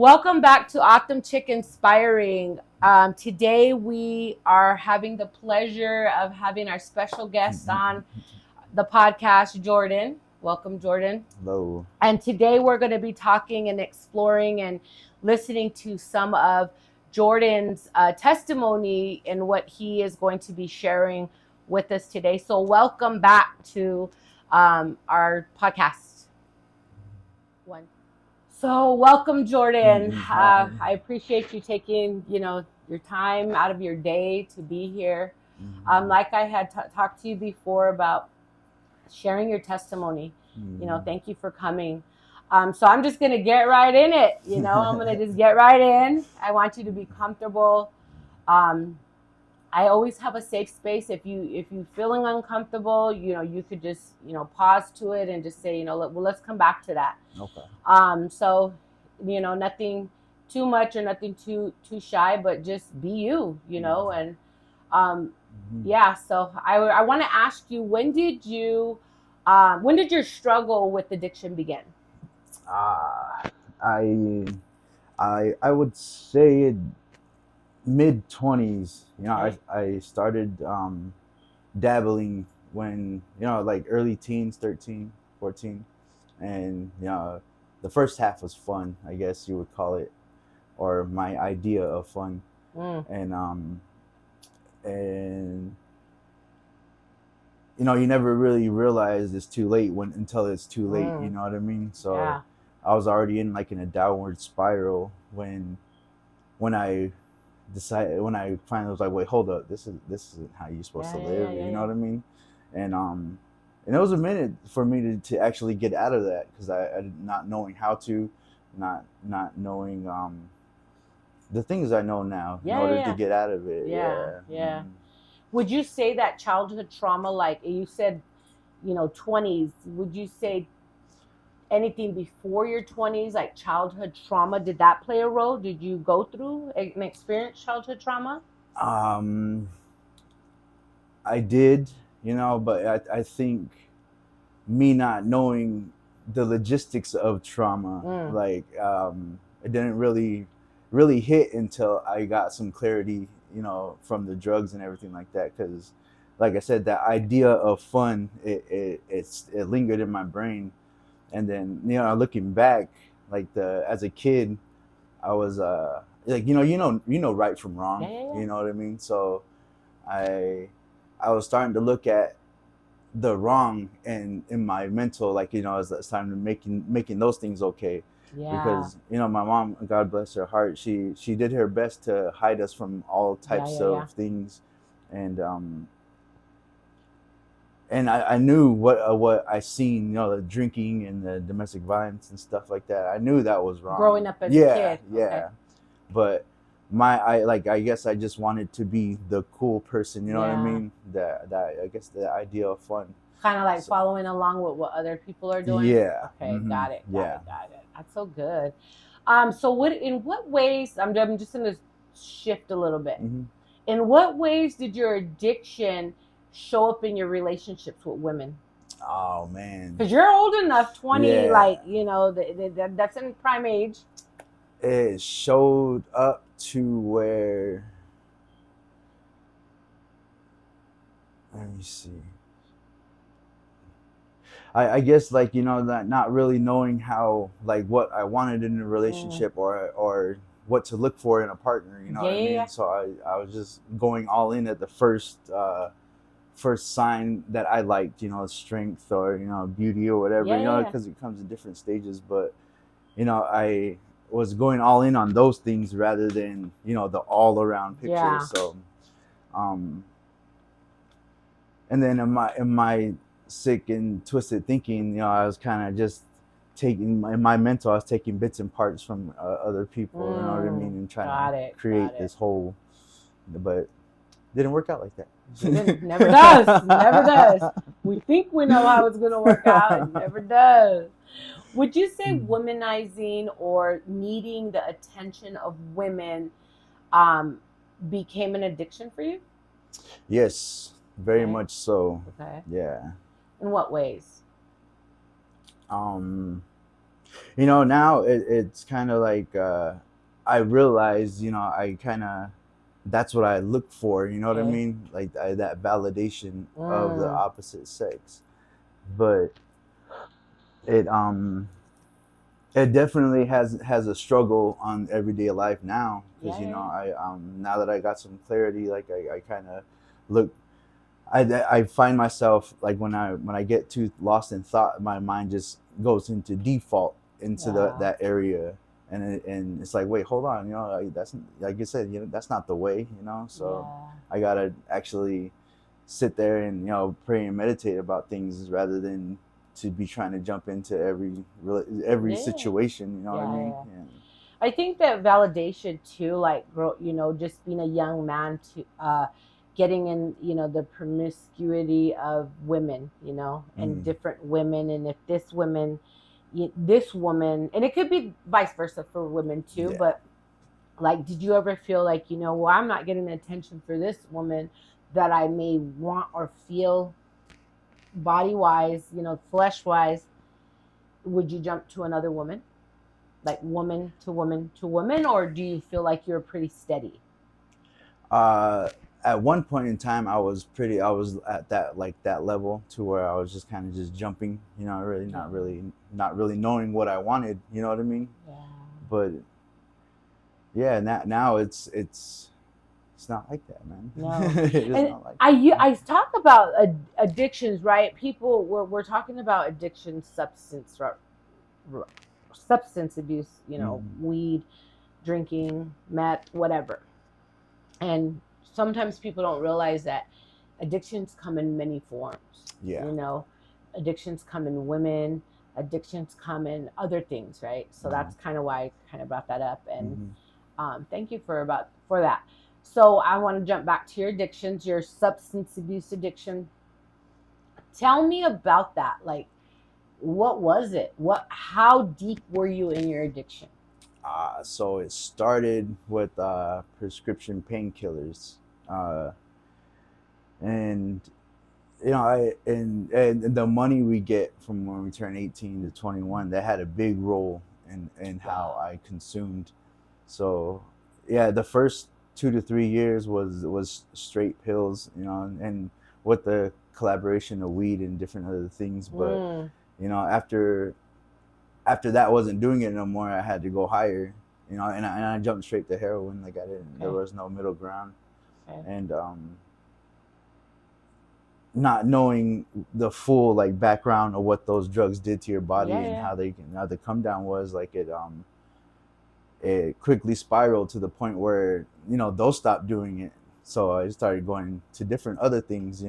Welcome back to Optum Chick Inspiring. Today we are having the pleasure of having our special guest on the podcast, Jordan. Welcome, Jordan. Hello. And today we're going to be talking and exploring and listening to some of Jordan's testimony and what he is going to be sharing with us today. So welcome back to our podcast. So welcome, Jordan. I appreciate you taking, your time out of your day to be here. Like I had talked to you before about sharing your testimony. Thank you for coming. So I'm just gonna get right in it. I'm gonna just get right in. I want you to be comfortable. I always have a safe space. If you feeling uncomfortable, you could just pause to it and just say, let's come back to that. Okay. So, nothing too much or nothing too shy, but just be you, and yeah. So I want to ask you, when did your struggle with addiction begin? I would say mid-20s. Okay. I started dabbling when like early teens, 13, 14, and the first half was fun, I guess you would call it, or my idea of fun. And you never really realize it's too late until it's too late. You know what I mean? So Yeah. I was already in a downward spiral when I finally was like, wait, hold up, this isn't how you're supposed to live. You know what I mean? And it was a minute for me to actually get out of that, because I not knowing how to, not knowing the things I know now in order to get out of it. Yeah. Would you say that childhood trauma, like you said, 20s, would you say anything before your 20s, like childhood trauma, did that play a role? Did you go through and experience childhood trauma? I did, but I think me not knowing the logistics of trauma, it didn't really hit until I got some clarity, from the drugs and everything like that. Because, like I said, that idea of fun, it lingered in my brain. And then, looking back, as a kid, I was right from wrong. Yeah. You know what I mean? So I was starting to look at the wrong and in my mental, as time to making those things okay. Because my mom, God bless her heart, she did her best to hide us from all types of things. And I knew what I seen, the drinking and the domestic violence and stuff like that. I knew that was wrong. Growing up as a kid. Yeah. But I guess I just wanted to be the cool person, what I mean? That I guess the idea of fun. Kind of like following along with what other people are doing. Yeah. Okay, got it. Yeah. Got it. That's so good. So in what ways, I'm just gonna shift a little bit. In what ways did your addiction show up in your relationships with women? Oh man. Because you're old enough, 20, that's in prime age. It showed up to where, let me see. I guess that not really knowing how, what I wanted in a relationship or what to look for in a partner, what I mean? So I was just going all in at the first sign that I liked, strength or beauty or whatever, because it comes in different stages. But I was going all in on those things rather than the all around picture. So and then in my sick and twisted thinking, I was kind of just taking in my mental, I was taking bits and parts from other people, you know what I mean, and trying to create this whole, but didn't work out like that. Never does. We think we know how it's going to work out. It never does. Would you say womanizing or needing the attention of women became an addiction for you? Yes, very much so. Okay. Yeah. In what ways? Now it's kind of like I realize, I kind of that's what I look for. You know what I Okay. mean? Like that validation of the Mm. opposite sex. But it it definitely has a struggle on everyday life now because Yeah, yeah, yeah. I now that I got some clarity, like I kind of look. I find myself like when I get too lost in thought, my mind just goes into default into Yeah. that area, and it's like, wait, hold on, like, that's like you said, that's not the way, So Yeah. I gotta actually sit there and pray and meditate about things rather than to be trying to jump into every Yeah. situation. You know what I Yeah, mean? yeah. And, I think that validation too, like just being a young man to getting in, the promiscuity of women, and mm, different women, and if this woman, and it could be vice versa for women too, yeah. but like, did you ever feel like, well, I'm not getting the attention for this woman that I may want or feel body wise, flesh wise? Would you jump to another woman? Like woman to woman to woman, or do you feel like you're pretty steady? Uh, at one point in time, I was at that level to where I was just kind of just jumping, really Yeah. not really knowing what I wanted. You know what I mean? Yeah. But yeah, now it's not like that, man. No. It's And not like that. I talk about addictions, right? People, we're talking about addiction, substance abuse, Mhm. weed, drinking, meth, whatever. And sometimes people don't realize that addictions come in many forms. Yeah. Addictions come in women, addictions come in other things, right? So Mm-hmm. that's kind of why I kind of brought that up. And Mm-hmm. thank you for that. So I want to jump back to your addictions, your substance abuse addiction. Tell me about that. Like, what was it? How deep were you in your addiction? So it started with prescription painkillers, uh, and and the money we get from when we turn 18 to 21, that had a big role in how Wow. I consumed. So yeah, the first 2 to 3 years was straight pills, and with the collaboration of weed and different other things. But Mm, after that wasn't doing it no more, I had to go higher, and I jumped straight to heroin. Like I didn't, there okay. was no middle ground, Okay. and not knowing the full like background of what those drugs did to your body Yeah, and yeah. how the come down was, like it quickly spiraled to the point where those stopped doing it. So I started going to different other things,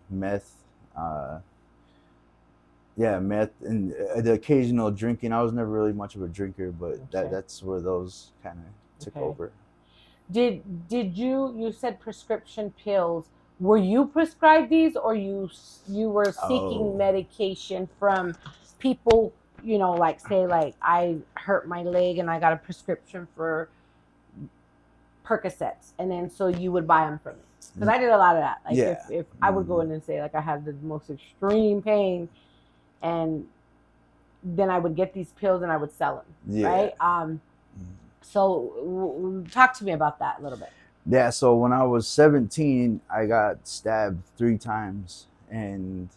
meth, uh, yeah, meth, and the occasional drinking. I was never really much of a drinker, but Okay. that's where those kind of took Okay. over. Did you said prescription pills? Were you prescribed these, or you were seeking Oh, medication from people? Like, say, like, I hurt my leg and I got a prescription for Percocets, and then so you would buy them from me, because I did a lot of that. Like, if yeah. if I would go Mm, in and say, like, I had the most extreme pain, and then I would get these pills and I would sell them, yeah. right? So talk to me about that a little bit. Yeah, so when I was 17, I got stabbed 3 times, and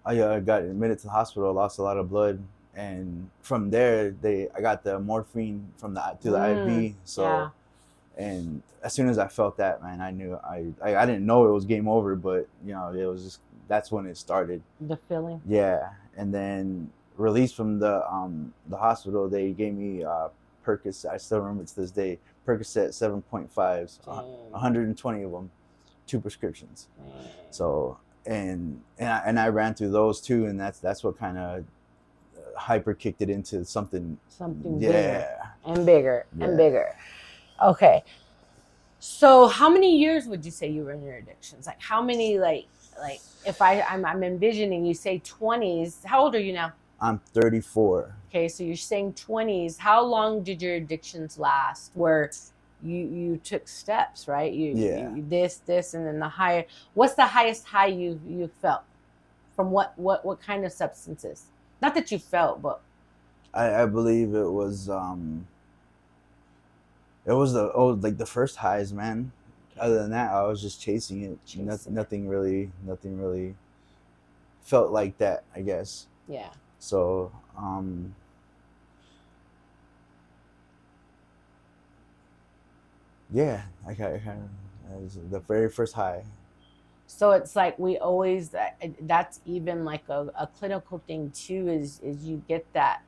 I got admitted to the hospital. Lost a lot of blood, and from there, I got the morphine from the through the IV. So, Yeah, and as soon as I felt that, man, I knew I didn't know it was game over, but it was just that's when it started. the feeling. Yeah, and then released from the hospital, they gave me Percocet. I still remember to this day. Percocet 7.5s, Dang. 120 of them, 2 prescriptions. Dang. So I ran through those too, and that's what kind of hyper kicked it into something. Something bigger Yeah, and bigger and yeah. bigger. Okay. So how many years would you say you were in your addictions? Like, how many, like if I'm envisioning, you say 20s. How old are you now? I'm 34. Okay, so you're saying 20s. How long did your addictions last? Where you took steps, right? Yeah. This, and then the higher. What's the highest high you felt from what kind of substances? Not that you felt, but I believe it was like the first highs, man. Other than that, I was just chasing it. Nothing really felt like that, I guess. Yeah. So yeah, I kind of was the very first high. So it's like we always, that's even like a clinical thing too, is you get that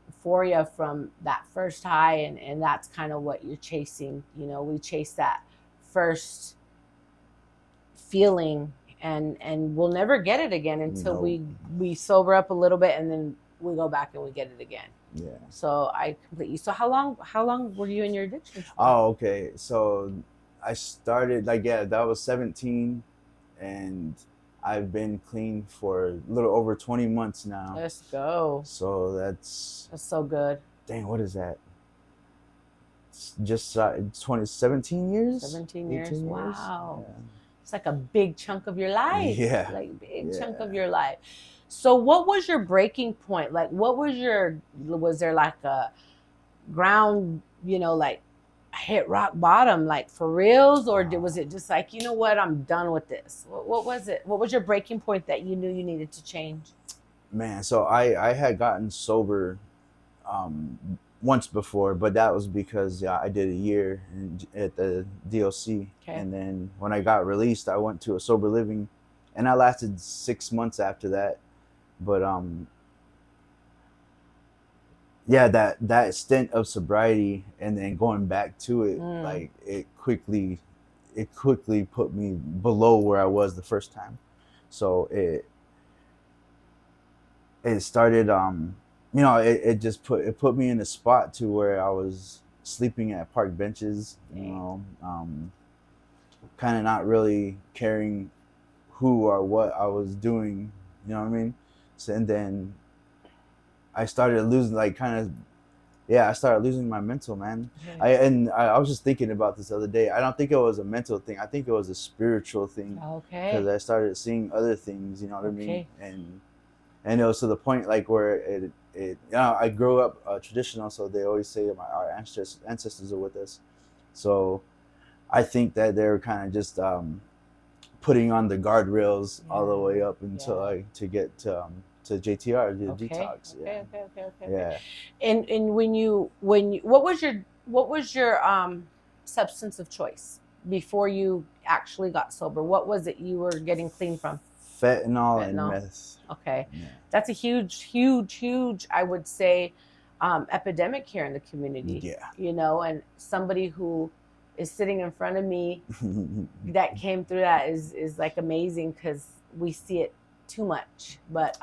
euphoria from that first high, and that's kind of what you're chasing. You know, we chase that first feeling, and we'll never get it again until we sober up a little bit, and then we go back and we get it again. Yeah. So I completely. So how long were you in your addiction for? Oh, okay. So I started that was 17, and I've been clean for a little over 20 months now. Let's go. So that's so good. Dang, what is that? It's just 17 years? 17 years. Wow. Yeah. It's like a big chunk of your life. Yeah. Like big chunk of your life. So what was your breaking point? Like was there like a ground, like hit rock bottom, like for reals? Or was it just like, you know what, I'm done with this? What was it? What was your breaking point that you knew you needed to change? Man, so I had gotten sober once before, but that was because I did a year at the DOC. Okay. And then when I got released, I went to a sober living, and I lasted 6 months after that. But yeah, that stint of sobriety and then going back to it, like it quickly put me below where I was the first time. So it started it put me in a spot to where I was sleeping at park benches, kind of not really caring who or what I was doing, you know what I mean? So, and then I started losing, I started losing my mental, man. I was just thinking about this the other day. I don't think it was a mental thing. I think it was a spiritual thing. Okay. Because I started seeing other things, you know what I mean? And it was to the point where I grew up traditional, so they always say that our ancestors are with us. So I think that they're kind of just putting on the guardrails all the way up until to get to JTR, the detox. Okay. Yeah. And what was your substance of choice before you actually got sober? What was it you were getting clean from? Fentanyl and meth. Okay. Yeah. That's a huge, I would say, epidemic here in the community. Yeah. And somebody who is sitting in front of me that came through that is like amazing, because we see it too much. But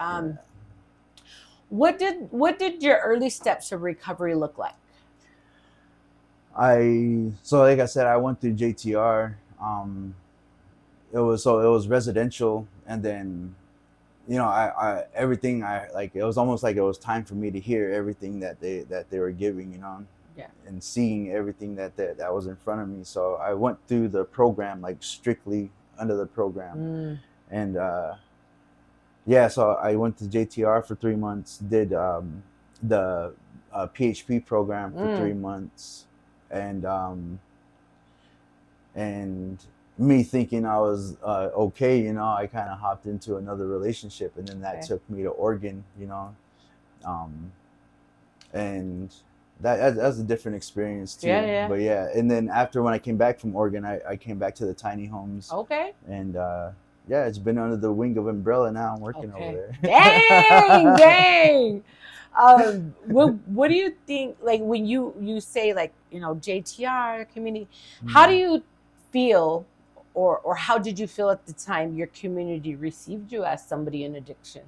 what did your early steps of recovery look like? So like I said, I went through JTR. It was residential, and then everything it was almost like it was time for me to hear everything that they were giving, and seeing everything that was in front of me. So I went through the program, strictly under the program. And so I went to JTR for 3 months, did the PHP program for 3 months, and me thinking I was okay, I kind of hopped into another relationship, and then that took me to Oregon, and that's a different experience too. Yeah. But and then after, when I came back from Oregon, I came back to the tiny homes. Okay. And it's been under the wing of Umbrella now. I'm working over there. Dang. What do you think, when you say JTR community, how do you feel, or how did you feel at the time your community received you as somebody in addiction?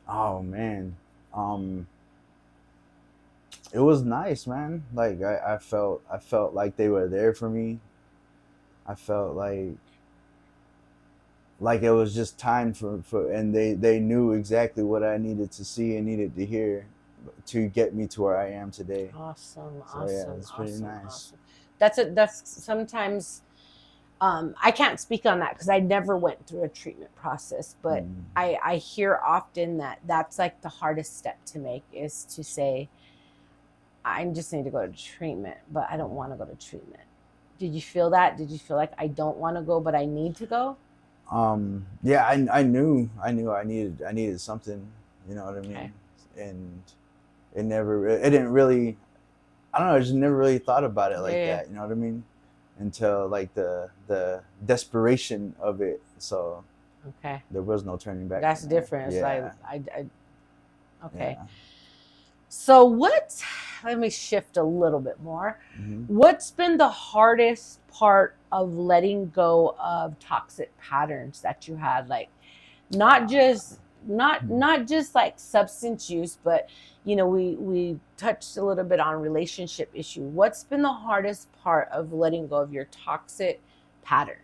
Oh man. It was nice, man. I felt like they were there for me. I felt like it was just time for and they knew exactly what I needed to see and needed to hear to get me to where I am today. Awesome. So, yeah, it's pretty nice. Awesome. That's sometimes I can't speak on that because I never went through a treatment process, but I hear often that that's like the hardest step to make, is to say, I just need to go to treatment, but I don't want to go to treatment. Did you feel that? Did you feel like I don't want to go, but I need to go? Yeah, I knew I needed something, you know what I mean? Okay. And it didn't really, I don't know, I just never really thought about it like Yeah. that, you know what I mean? Until like the desperation of it. So Okay. there was no turning back. That's different. It's Yeah. like, okay. Yeah. So let me shift a little bit more. What's been the hardest part of letting go of toxic patterns that you had? Like, not just like substance use, but we touched a little bit on relationship issue. What's been the hardest part of letting go of your toxic patterns?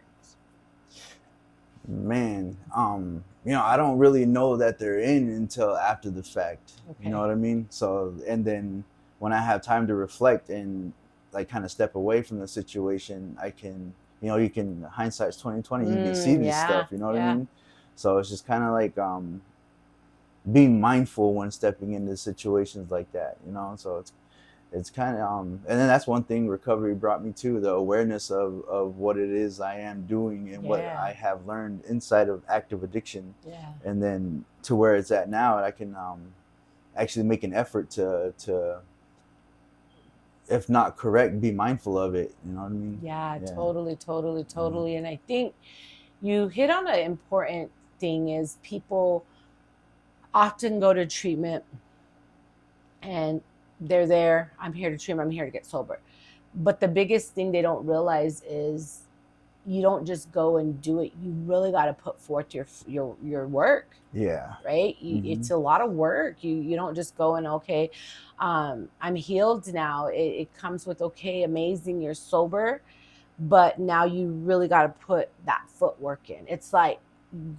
Man, I don't really know that they're in until after the fact. Okay. You know what I mean? So, and then when I have time to reflect and like kind of step away from the situation, I can, you can, hindsight's 2020. You can see this stuff. You know what I mean? So it's just kind of like being mindful when stepping into situations like that. So it's kind of and then that's one thing recovery brought me to, the awareness of what it is I am doing and what I have learned inside of active addiction. And then to where it's at now, I can actually make an effort to, if not correct, be mindful of it. You know what I mean? Yeah. Totally. And I think you hit on an important thing, is people often go to treatment and they're there. I'm here to treatment. I'm here to get sober. But the biggest thing they don't realize is you don't just go and do it. You really got to put forth your work. Yeah. Right. It's a lot of work. You don't just go and, okay, I'm healed now. It comes with, okay, amazing, you're sober, but now you really got to put that footwork in. It's like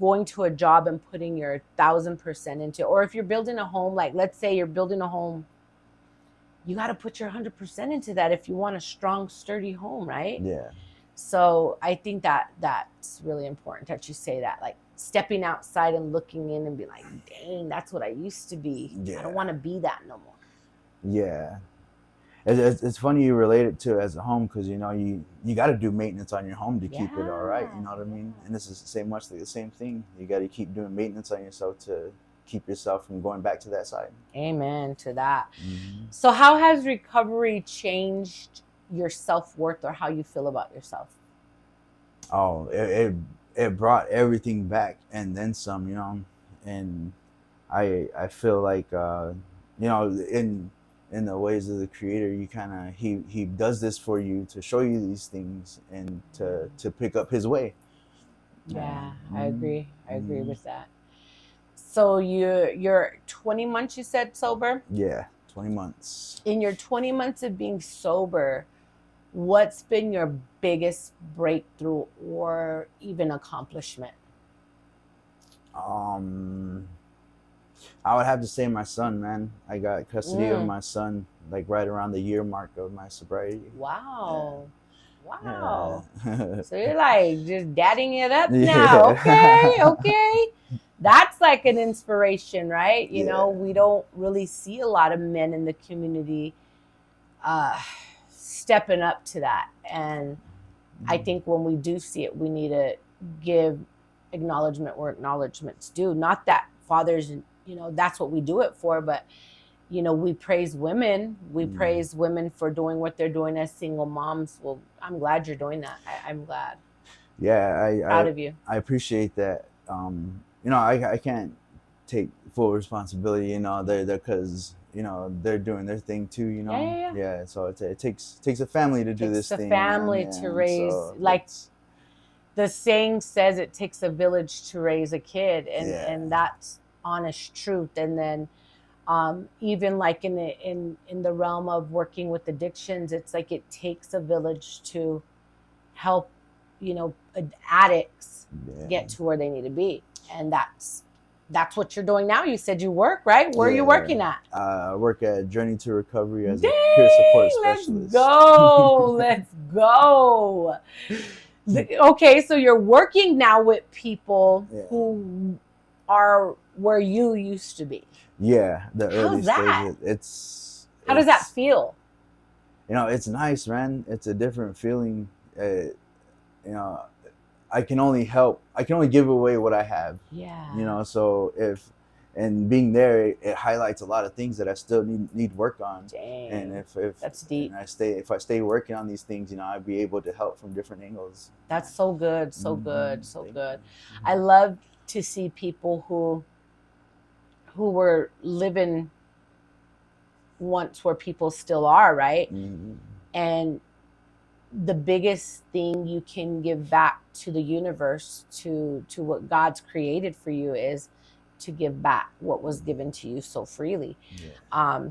going to a job and putting your 1,000% into, or if you're building a home, like let's say you're building a home, you got to put your 100% into that if you want a strong, sturdy home, right? Yeah. So I think that's really important that you say that, like stepping outside and looking in and be like, dang, that's what I used to be. I don't want to be that no more. Yeah. It's funny you relate it to as a home, because you got to do maintenance on your home to keep it all right. You know what I mean? And this is much like the same thing. You got to keep doing maintenance on yourself to keep yourself from going back to that side. Amen to that. So how has recovery changed your self-worth or how you feel about yourself? Oh, it brought everything back and then some, and I feel like in the ways of the Creator, you kind of he does this for you to show you these things and to pick up His way. Yeah, I agree with that. So you're 20 months, you said, sober? Yeah, 20 months. In your 20 months of being sober, what's been your biggest breakthrough or even accomplishment? I would have to say my son, man. I got custody of my son like right around the year mark of my sobriety. Wow. Yeah. Wow. Yeah. So you're like just dadding it up now. Okay. That's like an inspiration, right? You know, we don't really see a lot of men in the community stepping up to that. And I think when we do see it, we need to give acknowledgement where acknowledgment's due. Not that fathers, that's what we do it for, but we praise women. We praise women for doing what they're doing as single moms. Well, I'm glad you're doing that. I'm glad. Yeah, proud of you. I appreciate that. I can't take full responsibility, because they're doing their thing too, Yeah. So it takes a family to do this thing. It's a family to raise, the saying says, it takes a village to raise a kid, and that's honest truth. And then even like in the realm of working with addictions, it's like it takes a village to help addicts get to where they need to be. And that's what you're doing now. You said you work, right? Where are you working at? I work at Journey to Recovery as a peer support specialist. Let's go. Okay, so you're working now with people Yeah. who are where you used to be. Yeah, the early How's that? stages. How does that feel? It's nice, man. It's a different feeling. You know, I can only give away what I have. Yeah. So and being there, it highlights a lot of things that I still need work on. Dang. And if That's deep. and if I stay working on these things, I'd be able to help from different angles. That's so good, so Mhm. good, so Thank good. you. I love to see people who were living once where people still are, right? Mhm. And the biggest thing you can give back to the universe, to what God's created for you, is to give back what was given to you so freely. Yeah.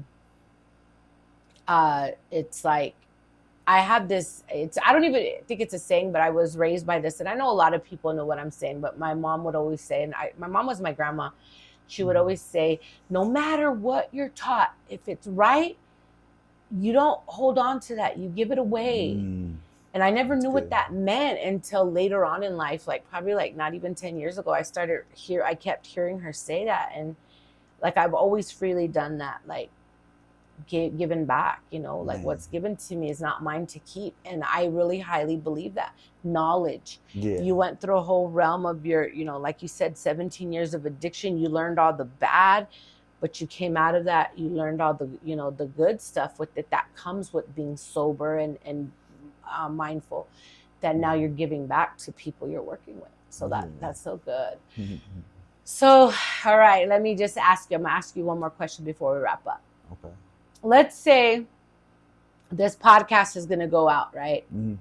It's like, I have this, I don't even think it's a saying, but I was raised by this, and I know a lot of people know what I'm saying, but my mom would always say, and my mom was my grandma, she would always say, no matter what you're taught, if it's right, you don't hold on to that, you give it away. And I never knew what that meant until later on in life, like probably like not even 10 years ago, I kept hearing her say that. And like, I've always freely done that, like given back, like what's given to me is not mine to keep. And I really highly believe that. Knowledge. Yeah. You went through a whole realm of your, like you said, 17 years of addiction. You learned all the bad, but you came out of that. You learned all the, the good stuff with it that comes with being sober and mindful, that now you're giving back to people you're working with. So that's so good. So, all right, let me just ask you, I'm gonna ask you one more question before we wrap up. Okay. Let's say this podcast is going to go out, right? Mm-hmm.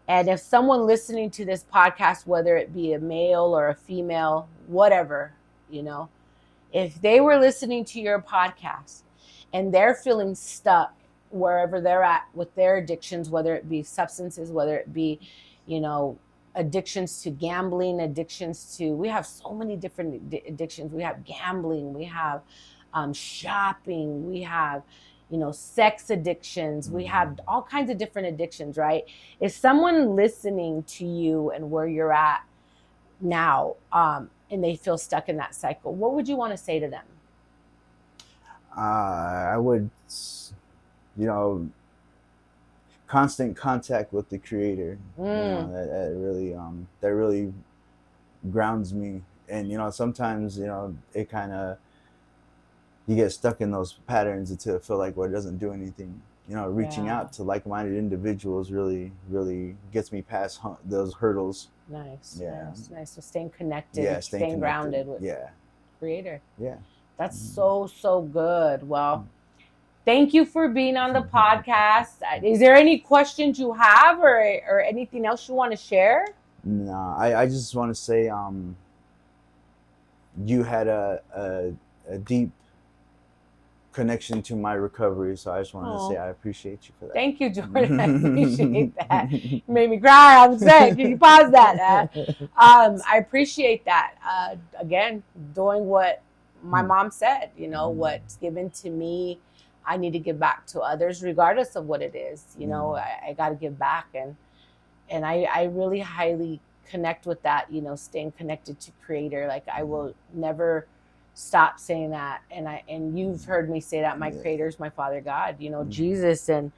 And if someone listening to this podcast, whether it be a male or a female, whatever, if they were listening to your podcast and they're feeling stuck wherever they're at with their addictions, whether it be substances, whether it be, addictions to gambling, we have so many different addictions. We have gambling, we have shopping, we have, sex addictions, we have all kinds of different addictions, right? If someone listening to you and where you're at now, and they feel stuck in that cycle, what would you want to say to them? I would, constant contact with the Creator. That really grounds me. And sometimes it kind of, you get stuck in those patterns until it feel like it doesn't do anything. Reaching out to like-minded individuals really gets me past those hurdles. Nice. Yeah. Nice. So staying connected, staying grounded with Creator. Yeah. That's so good. Well, thank you for being on the podcast. Is there any questions you have or anything else you want to share? No, I just want to say you had a deep connection to my recovery, so I just wanted to say I appreciate you for that. Thank you, Jordan. I appreciate that. You made me cry. I'm saying, can you pause that? I appreciate that. Again, doing what my mom said, what's given to me, I need to give back to others, regardless of what it is. I got to give back, and I really highly connect with that. Staying connected to Creator. Like, I will never stop saying that, and you've heard me say that my Creator is my Father God, Jesus, and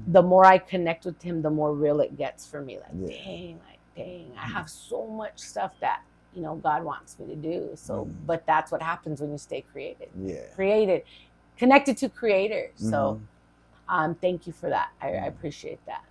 the more I connect with Him, the more real it gets for me. Dang, I have so much stuff that God wants me to do. So but that's what happens when you stay created, connected to Creator. So thank you for that. I appreciate that.